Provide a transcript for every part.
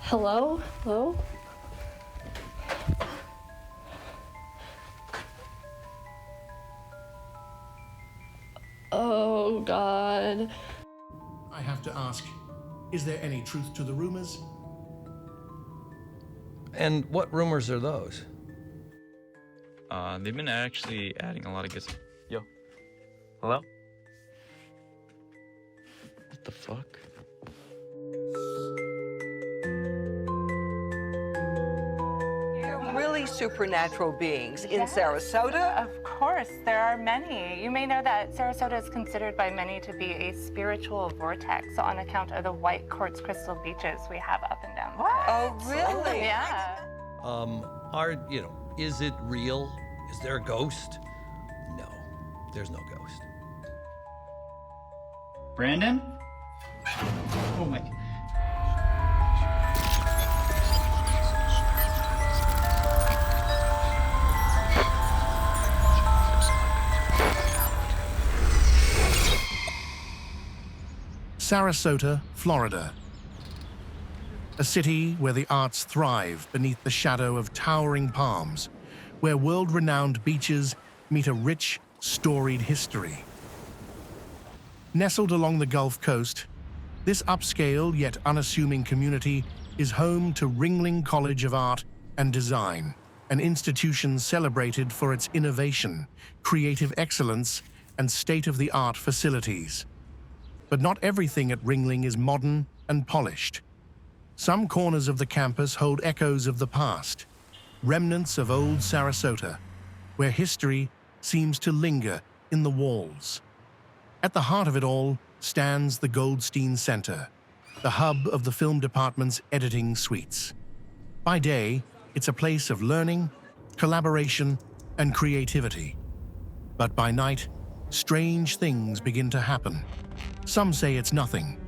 Hello? Hello? Oh, God. I have to ask, is there any truth to the rumors? And what rumors are those? They've been actually adding a lot of good stuff. Yo. Hello? What the fuck? Really supernatural beings in Sarasota? Of course, there are many. You may know that Sarasota is considered by many to be a spiritual vortex on account of the white quartz crystal beaches we have up and down. What? Oh, really? Yeah. Is it real? Is there a ghost? No, there's no ghost. Brandon? Oh my. Sarasota, Florida. A city where the arts thrive beneath the shadow of towering palms, where world-renowned beaches meet a rich, storied history. Nestled along the Gulf Coast, this upscale yet unassuming community is home to Ringling College of Art and Design, an institution celebrated for its innovation, creative excellence, and state-of-the-art facilities. But not everything at Ringling is modern and polished. Some corners of the campus hold echoes of the past, remnants of old Sarasota, where history seems to linger in the walls. At the heart of it all stands the Goldstein Center, the hub of the film department's editing suites. By day, it's a place of learning, collaboration, and creativity. But by night, strange things begin to happen. Some say it's nothing.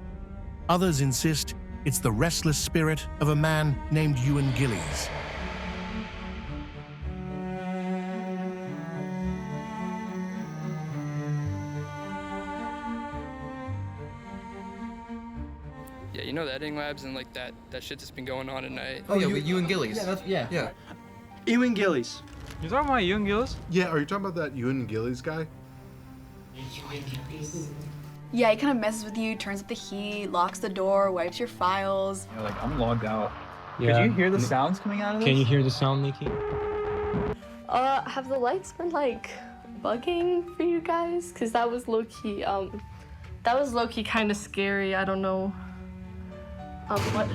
Others insist it's the restless spirit of a man named Ewan Gillies. Yeah, you know the editing labs and like that shit that's been going on at night. Oh yeah, with Ewan Gillies. Yeah. Ewan Gillies. You talking about Young Gillis? Yeah, are you talking about that Ewan Gillies guy? Yeah, he kind of messes with you, turns up the heat, locks the door, wipes your files. Yeah, like I'm logged out. Yeah. Could you hear the sounds coming out of this? Can you hear the sound leaking? Have the lights been, like, bugging for you guys? Because that was low-key, kind of scary. I don't know. What?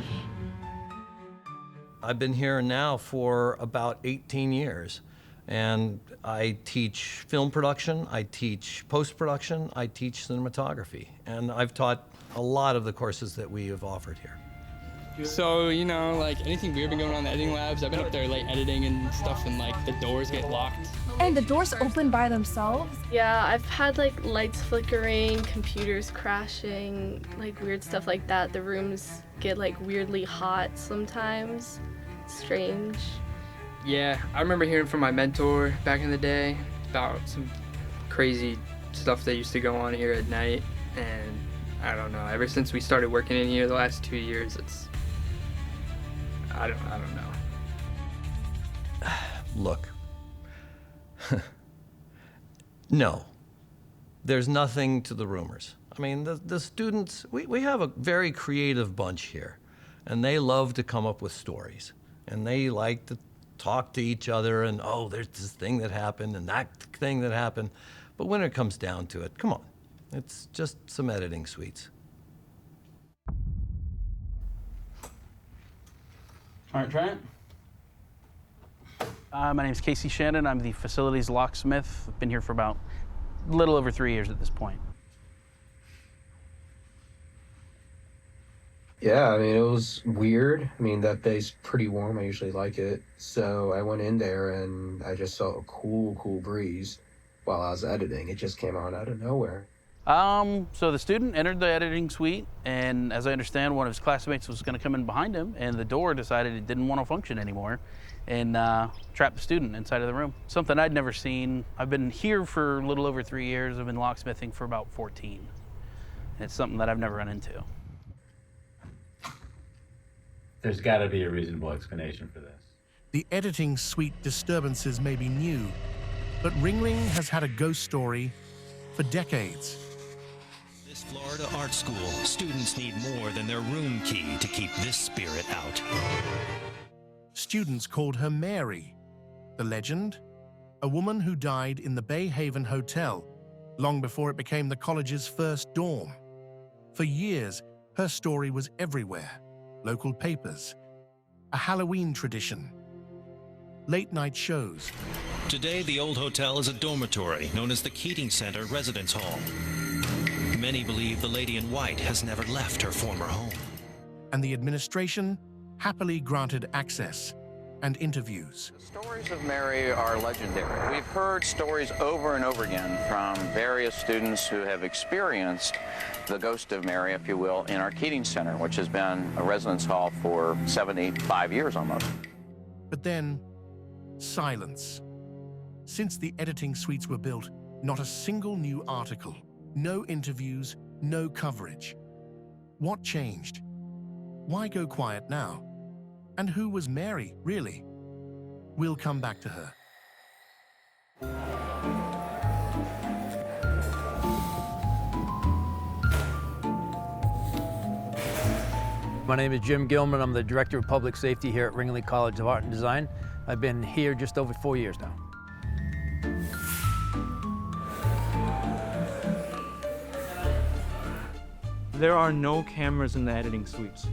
I've been here now for about 18 years, and I teach film production, I teach post-production, I teach cinematography, and I've taught a lot of the courses that we have offered here. So, you know, like anything weird been going on in the editing labs, I've been up there like editing and stuff and like the doors get locked. And the doors open by themselves? Yeah, I've had, like, lights flickering, computers crashing, like, weird stuff like that. The rooms get, like, weirdly hot sometimes. Strange. Yeah, I remember hearing from my mentor back in the day about some crazy stuff that used to go on here at night, and I don't know, ever since we started working in here the last 2 years, I don't know. Look, no, there's nothing to the rumors. I mean, the students, we have a very creative bunch here, and they love to come up with stories, and they like to talk to each other and, oh, there's this thing that happened and that thing that happened. But when it comes down to it, come on, it's just some editing suites. All right, Trent. My name's Casey Shannon. I'm the facilities locksmith. I've been here for about a little over 3 years at this point. Yeah, I mean, it was weird. I mean, that day's pretty warm. I usually like it. So I went in there and I just felt a cool breeze while I was editing. It just came on out of nowhere. So the student entered the editing suite, and as I understand, one of his classmates was going to come in behind him, and the door decided it didn't want to function anymore, and trapped the student inside of the room. Something I'd never seen. I've been here for a little over 3 years. I've been locksmithing for about 14. And it's something that I've never run into. There's got to be a reasonable explanation for this. The editing suite disturbances may be new, but Ringling has had a ghost story for decades. This Florida art school, students need more than their room key to keep this spirit out. Students called her Mary. The legend? A woman who died in the Bay Haven Hotel, long before it became the college's first dorm. For years, her story was everywhere. Local papers, a Halloween tradition, late-night shows. Today, the old hotel is a dormitory known as the Keating Center Residence Hall. Many believe the lady in white has never left her former home. And the administration happily granted access and interviews. Stories of Mary are legendary. We've heard stories over and over again from various students who have experienced the ghost of Mary, if you will, in our Keating Center, which has been a residence hall for 75 years almost. But then, silence. Since the editing suites were built, not a single new article, no interviews, no coverage. What changed? Why go quiet now? And who was Mary, really? We'll come back to her. My name is Jim Gilman. I'm the Director of Public Safety here at Ringling College of Art and Design. I've been here just over 4 years now. There are no cameras in the editing suites.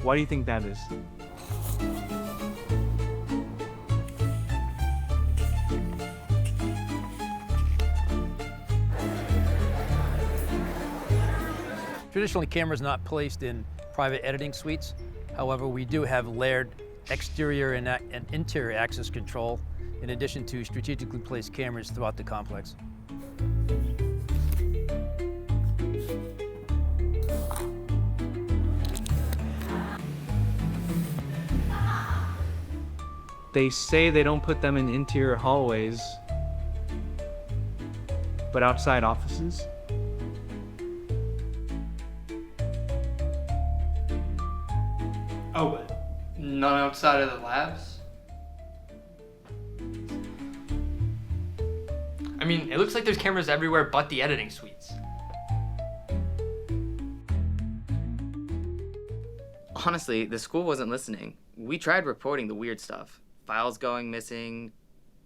Why do you think that is? Traditionally, cameras are not placed in private editing suites. However, we do have layered exterior and interior access control, in addition to strategically placed cameras throughout the complex. They say they don't put them in interior hallways, but outside offices? Oh, but none outside of the labs? I mean, it looks like there's cameras everywhere but the editing suites. Honestly, the school wasn't listening. We tried reporting the weird stuff. Files going missing,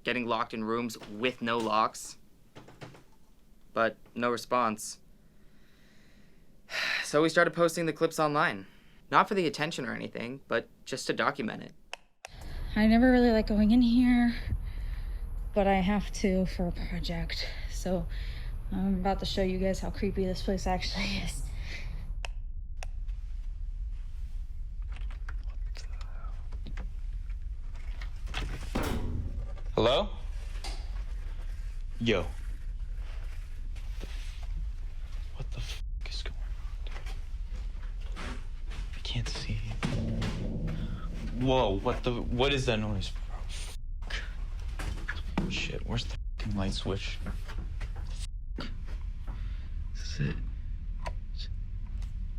getting locked in rooms with no locks. But no response. So we started posting the clips online. Not for the attention or anything, but just to document it. I never really like going in here, but I have to for a project. So I'm about to show you guys how creepy this place actually is. Hello? Yo. What the f is going on, dude? I can't see. Whoa, what is that noise, bro? Fuck. Shit, where's the fucking light switch? Fuck. This is it.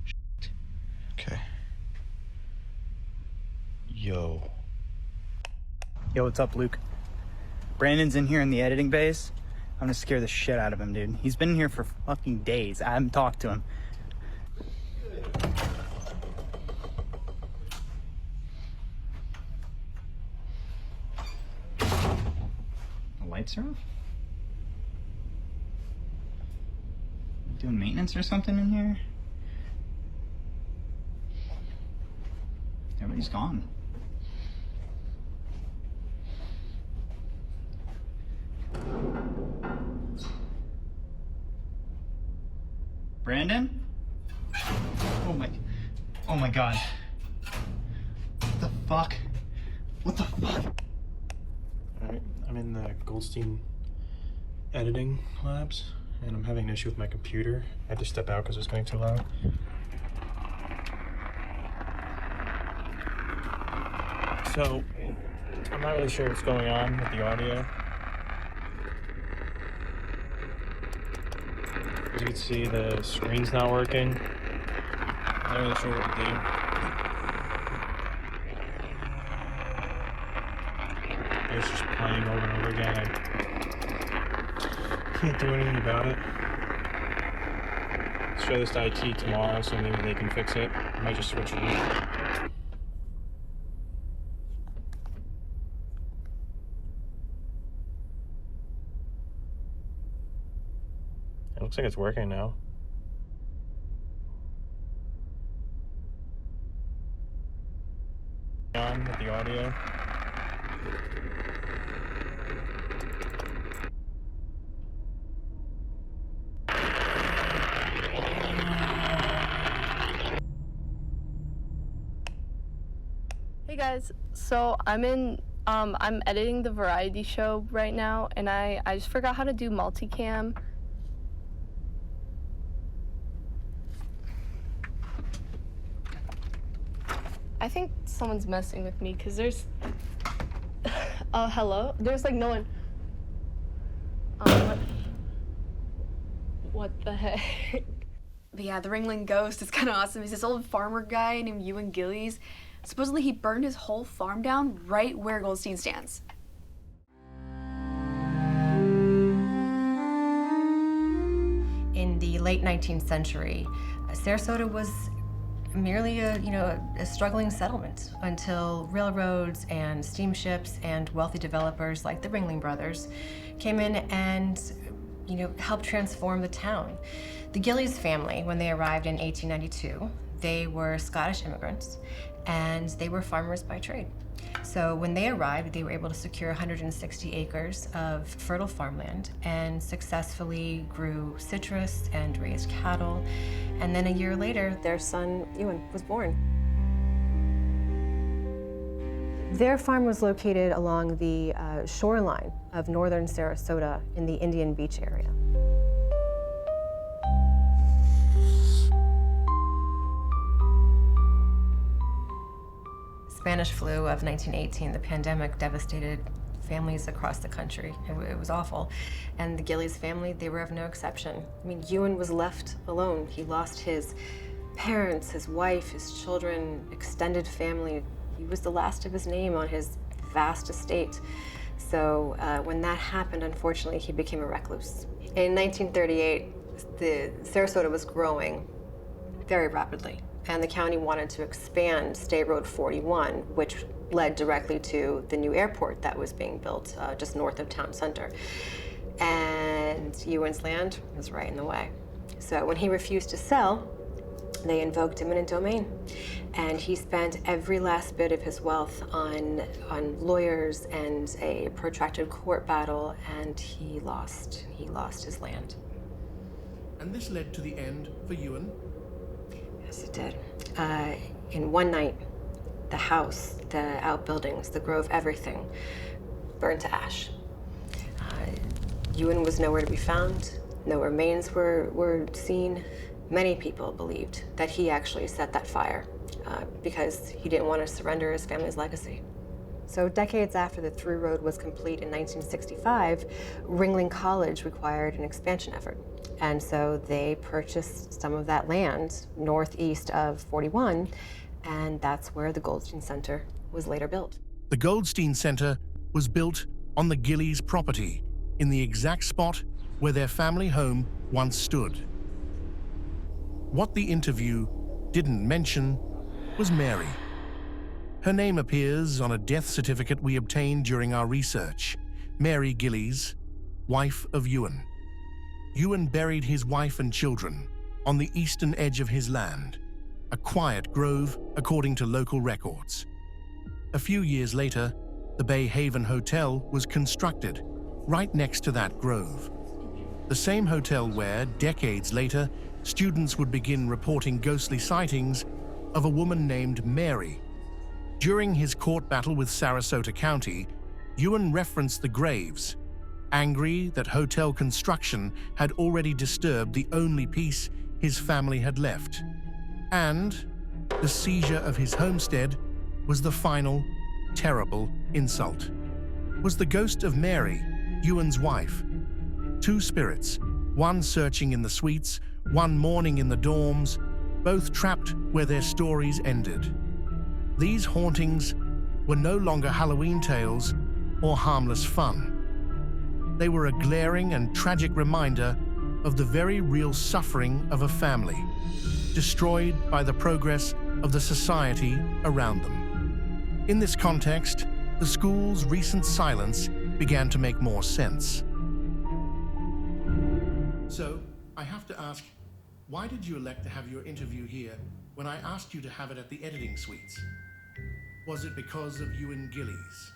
Shit. Okay. Yo. Yo, what's up, Luke? Brandon's in here in the editing base. I'm gonna scare the shit out of him, dude. He's been in here for fucking days. I haven't talked to him. The lights are off? Doing maintenance or something in here? Everybody's gone. Brandon? Oh my god. What the fuck? What the fuck? Alright, I'm in the Goldstein editing labs, and I'm having an issue with my computer. I had to step out because it was getting too loud. So, I'm not really sure what's going on with the audio. As you can see, the screen's not working. I'm not really sure what to do. It's just playing over and over again. I can't do anything about it. Let's show this to IT tomorrow, so maybe they can fix it. I might just switch it. It looks like it's working now. On with the audio. Hey guys, so I'm editing the variety show right now, and I just forgot how to do multicam. I think someone's messing with me because there's hello? There's like no one. What the heck? But yeah, the Ringling Ghost is kind of awesome. He's this old farmer guy named Ewan Gillies. Supposedly he burned his whole farm down right where Goldstein stands. In the late 19th century, Sarasota was merely a struggling settlement until railroads and steamships and wealthy developers like the Ringling brothers came in and helped transform the town. The Gillies family, when they arrived in 1892, they were Scottish immigrants and they were farmers by trade. So when they arrived, they were able to secure 160 acres of fertile farmland and successfully grew citrus and raised cattle. And then a year later, their son, Ewan, was born. Their farm was located along the shoreline of northern Sarasota in the Indian Beach area. Spanish flu of 1918, the pandemic devastated families across the country. It was awful. And the Gillies family, they were of no exception. I mean, Ewan was left alone. He lost his parents, his wife, his children, extended family. He was the last of his name on his vast estate. So when that happened, unfortunately, he became a recluse. In 1938, the Sarasota was growing very rapidly, and the county wanted to expand State Road 41, which led directly to the new airport that was being built just north of town center. And Ewan's land was right in the way. So when he refused to sell, they invoked eminent domain. And he spent every last bit of his wealth on lawyers and a protracted court battle, and he lost his land. And this led to the end for Ewan? Yes, it did. In one night, the house, the outbuildings, the grove, everything burned to ash. Ewan was nowhere to be found. No remains were seen. Many people believed that he actually set that fire because he didn't want to surrender his family's legacy. So decades after the through road was complete in 1965, Ringling College required an expansion effort. And so they purchased some of that land northeast of 41, and that's where the Goldstein Center was later built. The Goldstein Center was built on the Gillies' property in the exact spot where their family home once stood. What the interview didn't mention was Mary. Her name appears on a death certificate we obtained during our research. Mary Gillies, wife of Ewan. Ewan buried his wife and children on the eastern edge of his land, a quiet grove according to local records. A few years later, the Bay Haven Hotel was constructed right next to that grove. The same hotel where, decades later, students would begin reporting ghostly sightings of a woman named Mary. During his court battle with Sarasota County, Ewan referenced the graves, angry that hotel construction had already disturbed the only peace his family had left. And the seizure of his homestead was the final, terrible insult. Was the ghost of Mary, Ewan's wife? Two spirits, one searching in the suites, one mourning in the dorms, both trapped where their stories ended. These hauntings were no longer Halloween tales or harmless fun. They were a glaring and tragic reminder of the very real suffering of a family, destroyed by the progress of the society around them. In this context, the school's recent silence began to make more sense. So, I have to ask, why did you elect to have your interview here when I asked you to have it at the editing suites? Was it because of Ewan Gillies?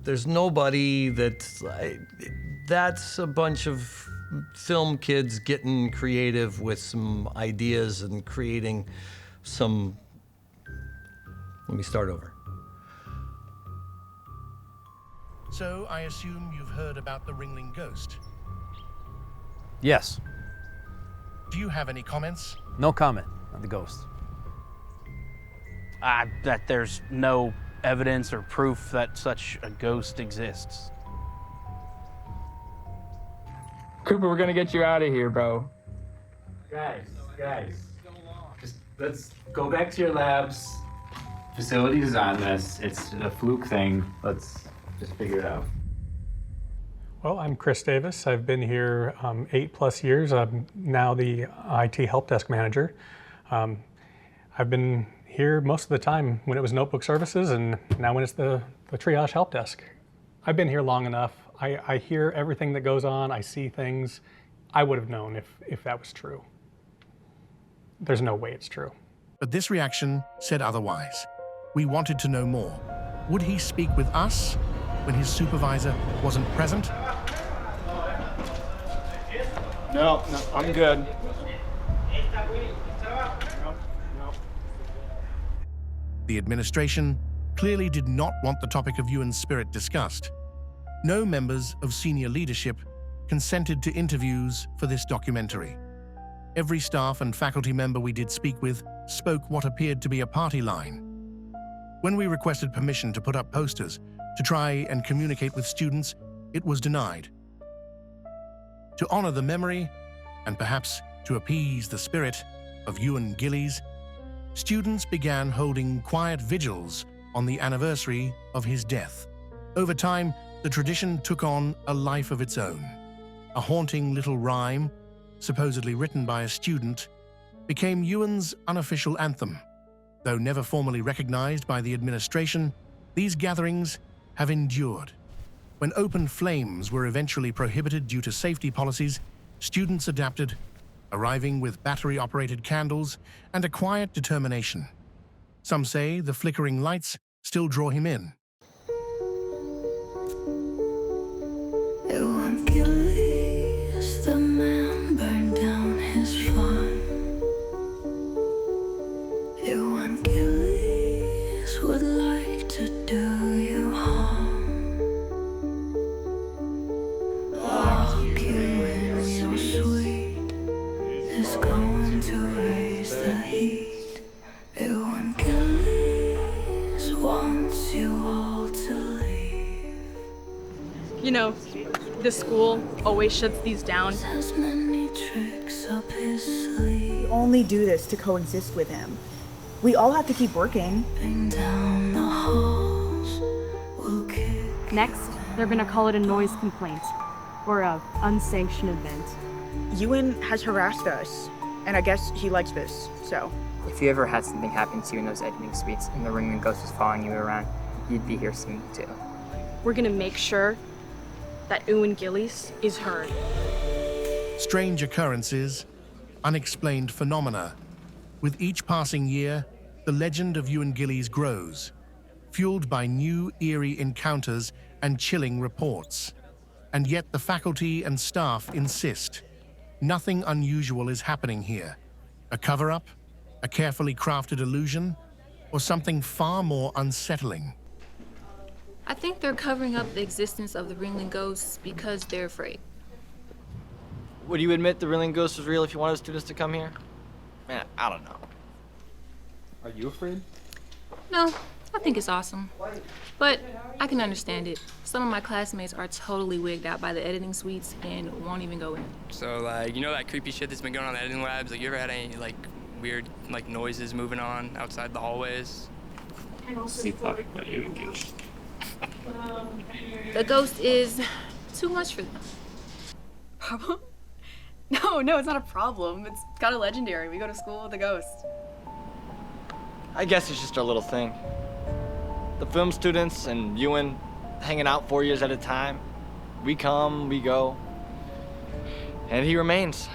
There's nobody that's a bunch of film kids getting creative with some ideas and creating some. Let me start over. So I assume you've heard about the Ringling Ghost. Yes. Do you have any comments? No comment on the ghost. That there's no evidence or proof that such a ghost exists. Cooper, we're gonna get you out of here, bro. Guys, just let's go back to your labs. Facilities is on this. It's a fluke thing. Let's just figure it out. Well, I'm Chris Davis. I've been here 8+ years. I'm now the IT help desk manager. I've been here most of the time when it was notebook services, and now when it's the triage help desk. I've been here long enough. I hear everything that goes on. I see things. I would have known if that was true. There's no way it's true. But this reaction said otherwise. We wanted to know more. Would he speak with us when his supervisor wasn't present? No, I'm good. The administration clearly did not want the topic of Ewan's spirit discussed. No members of senior leadership consented to interviews for this documentary. Every staff and faculty member we did speak with spoke what appeared to be a party line. When we requested permission to put up posters to try and communicate with students, it was denied. To honor the memory, and perhaps to appease the spirit of Ewan Gillies, students began holding quiet vigils on the anniversary of his death. Over time, the tradition took on a life of its own. A haunting little rhyme, supposedly written by a student, became Ewan's unofficial anthem. Though never formally recognized by the administration, these gatherings have endured. When open flames were eventually prohibited due to safety policies, students adapted, arriving with battery-operated candles and a quiet determination. Some say the flickering lights still draw him in. Ewan Gillies, the man burned down his farm. Ewan Gillies would like to do you harm. Lock you in your suite is going to raise the heat. Ewan Gillies wants you all to leave. You know, the school always shuts these down. Has many tricks up his sleeve. We only do this to coexist with him. We all have to keep working. Down the halls will kick. Next, they're gonna call it a noise complaint or a unsanctioned event. Ewan has harassed us, and I guess he likes this, so. If you ever had something happen to you in those editing suites and the Ringling Ghost was following you around, you'd be here soon too. We're gonna make sure that Ewan Gillies is heard. Strange occurrences, unexplained phenomena. With each passing year, the legend of Ewan Gillies grows, fueled by new eerie encounters and chilling reports. And yet the faculty and staff insist. Nothing unusual is happening here. A cover-up, a carefully crafted illusion, or something far more unsettling. I think they're covering up the existence of the Ringling Ghost because they're afraid. Would you admit the Ringling Ghost was real if you wanted students to come here? Man, I don't know. Are you afraid? No, I think it's awesome. But I can understand it. Some of my classmates are totally wigged out by the editing suites and won't even go in. So, like, you know that creepy shit that's been going on in the editing labs? Like, you ever had any, like, weird, like, noises moving on outside the hallways? The ghost is too much for them. Problem? No, it's not a problem. It's kind of legendary. We go to school with a ghost. I guess it's just our little thing. The film students and Ewan hanging out 4 years at a time. We come, we go. And he remains.